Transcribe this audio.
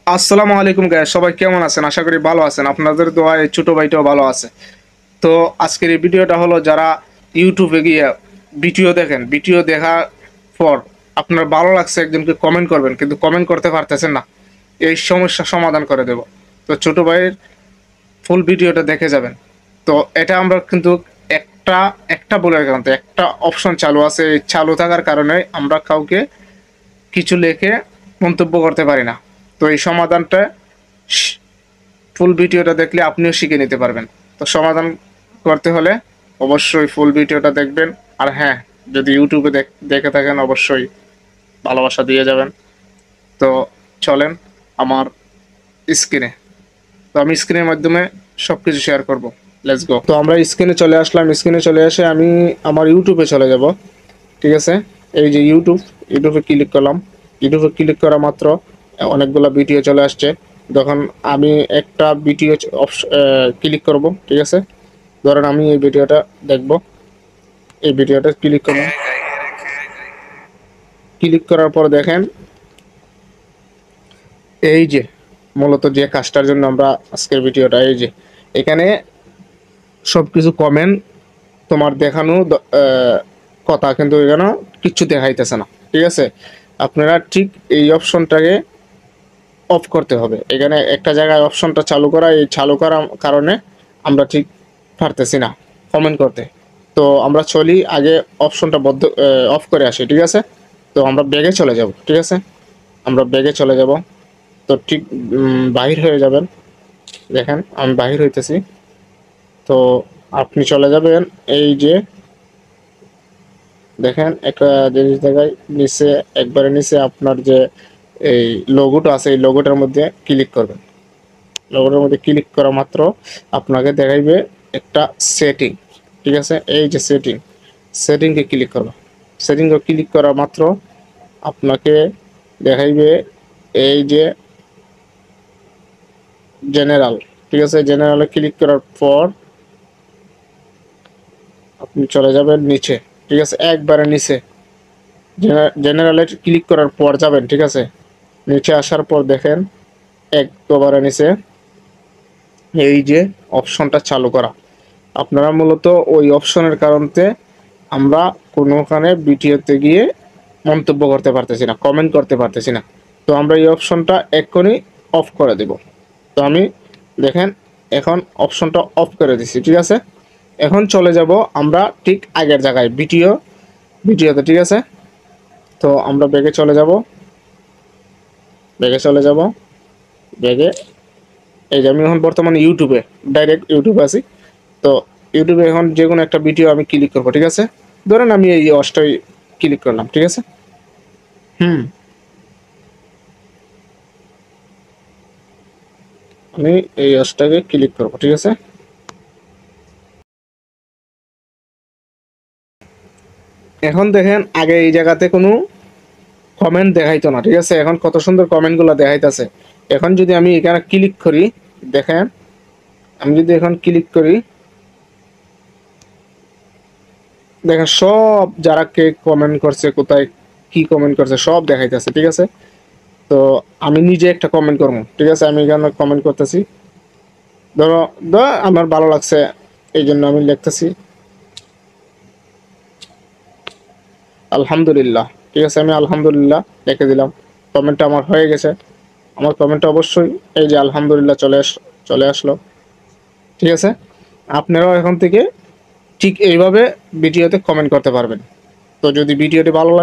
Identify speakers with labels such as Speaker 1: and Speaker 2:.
Speaker 1: আসসালামু আলাইকুম গাইস, সবাই কেমন আছেন? আশা করি ভালো আছেন। আপনাদের দোয়ায় এই ছোট ভাইটাও ভালো আছে। তো আজকের এই ভিডিওটা হলো, যারা ইউটিউবে গিয়ে ভিডিও দেখেন, ভিডিও দেখার পর আপনার ভালো লাগছে, একজনকে কমেন্ট করবেন কিন্তু কমেন্ট করতে পারতেছেন না, এই সমস্যা সমাধান করে দেব। তো ছোট ভাইয়ের ফুল ভিডিওটা দেখে যাবেন। তো এটা আমরা কিন্তু একটা একটা বলে রাখলাম, তো একটা অপশন চালু আছে, এই চালু থাকার কারণে আমরা কাউকে কিছু লিখে মন্তব্য করতে পারি না। তো এই সমাধানটা ফুল ভিডিওটা দেখলে আপনিও শিখে নিতে পারবেন। তো সমাধান করতে হলে অবশ্যই ফুল ভিডিওটা দেখবেন। আর হ্যাঁ, যদি ইউটিউবে দেখে থাকেন অবশ্যই ভালোবাসা দিয়ে যাবেন। তো চলেন আমার স্ক্রিনে। তো আমি স্ক্রিনের মাধ্যমে সব কিছু শেয়ার করবো। Let's go. তো আমরা স্ক্রিনে চলে আসলাম। স্ক্রিনে চলে এসে আমি আমার ইউটিউবে চলে যাব। ঠিক আছে, এই যে ইউটিউবে ক্লিক করলাম। ইউটিউবে ক্লিক করা মাত্র অনেকগুলো ভিডিও চলে আসছে। যখন আমি একটা ভিডিও ক্লিক করব, ঠিক আছে, ধরেন আমি এই ভিডিওটা দেখব। এই ভিডিওটা ক্লিক করব। ক্লিক করার পর দেখেন, এই যে মূলত যে কাজটার জন্য আমরা আজকের ভিডিওটা, এই যে এখানে সব কিছু কমেন্ট তোমার দেখানো কথা, কিন্তু এখানে কিচ্ছু দেখাইতেছে না। ঠিক আছে, আপনারা ঠিক এই অপশনটাকে অফ করতে হবে। এখানে একটা জায়গায় অপশনটা চালু করা, এই চালু করার কারণে আমরা ঠিক পারতেছি না কমেন্ট করতে। তো আমরা চলি আগে অপশনটা অফ করে আসি। ঠিক আছে, তো আমরা ব্যাগে চলে যাব। ঠিক আছে, আমরা ব্যাগে চলে যাব। তো ঠিক বাহির হয়ে যাবেন। দেখেন আমি বাহির হইতেছি। তো আপনি চলে যাবেন, এই যে দেখেন একটা জিনিস দেখায় নিচে, একবারে নিচে আপনার যে এই লোগোটা আছে, এই লোগোটার মধ্যে ক্লিক করবেন। লোগোটার মধ্যে ক্লিক করা মাত্র আপনাকে দেখাইবে একটা সেটিং। ঠিক আছে, এই যে সেটিংকে ক্লিক করবে। সেটিংকে ক্লিক করা মাত্র আপনাকে দেখাইবে এই যে জেনারেল। ঠিক আছে, জেনারেলে ক্লিক করার পর আপনি চলে যাবেন নিচে। ঠিক আছে, একবারে নিচে জেনারেলে ক্লিক করার পর যাবেন। ঠিক আছে, নিচে আসার পর দেখেন একবারে নিচে এই যে অপশনটা চালু করা। আপনারা মূলত ওই অপশনের কারণে আমরা কোনোখানে ভিডিওতে গিয়ে মন্তব্য করতে পারতেছি না, কমেন্ট করতে পারতেছি না। তো আমরা এই অপশনটা এক্ষুনি অফ করে দেব। তো আমি দেখেন এখন অপশনটা অফ করে দিছি। ঠিক আছে, এখন চলে যাব আমরা ঠিক আগের জায়গায় ভিডিওতে। ঠিক আছে, তো আমরা ব্যাগে চলে যাব। ব্যাগে এই যে আমি এখন বর্তমানে ডাইরেক্ট ইউটিউবে আছি। তো ইউটিউবে এখন যে কোনো একটা ভিডিও আমি ক্লিক করবো। ঠিক আছে, ধরেন আমি এই অষ্টাই ক্লিক করলাম। ঠিক আছে, আমি এই অষ্টাকে ক্লিক করবো। ঠিক আছে, এখন দেখেন আগে এই জায়গাতে কোনো কমেন্ট দেখাইতো না। ঠিক আছে, এখন কত সুন্দর কমেন্টগুলো দেখাইতেছে। এখন যদি আমি এখানে ক্লিক করি, দেখেন আমি যদি এখন ক্লিক করি, দেখেন সব যারা কে কমেন্ট করছে, কোথায় কি কমেন্ট করছে সব দেখাইতেছে। ঠিক আছে, তো আমি নিজে একটা কমেন্ট করবো। ঠিক আছে, আমি এখানে কমেন্ট করতেছি। ধরো আমার ভালো লাগছে, এই জন্য আমি লিখতেছি আলহামদুলিল্লাহ। ঠিক আছে, আমি আলহামদুলিল্লাহ লিখে দিলাম। কমেন্টটা আমার হয়ে গেছে। আমার কমেন্টটা অবশ্যই এই যে আলহামদুলিল্লাহ চলে আসলো। ঠিক আছে, আপনারাও এখন থেকে ঠিক এইভাবে ভিডিওতে কমেন্ট করতে পারবেন। তো যদি ভিডিওটি ভালো লাগে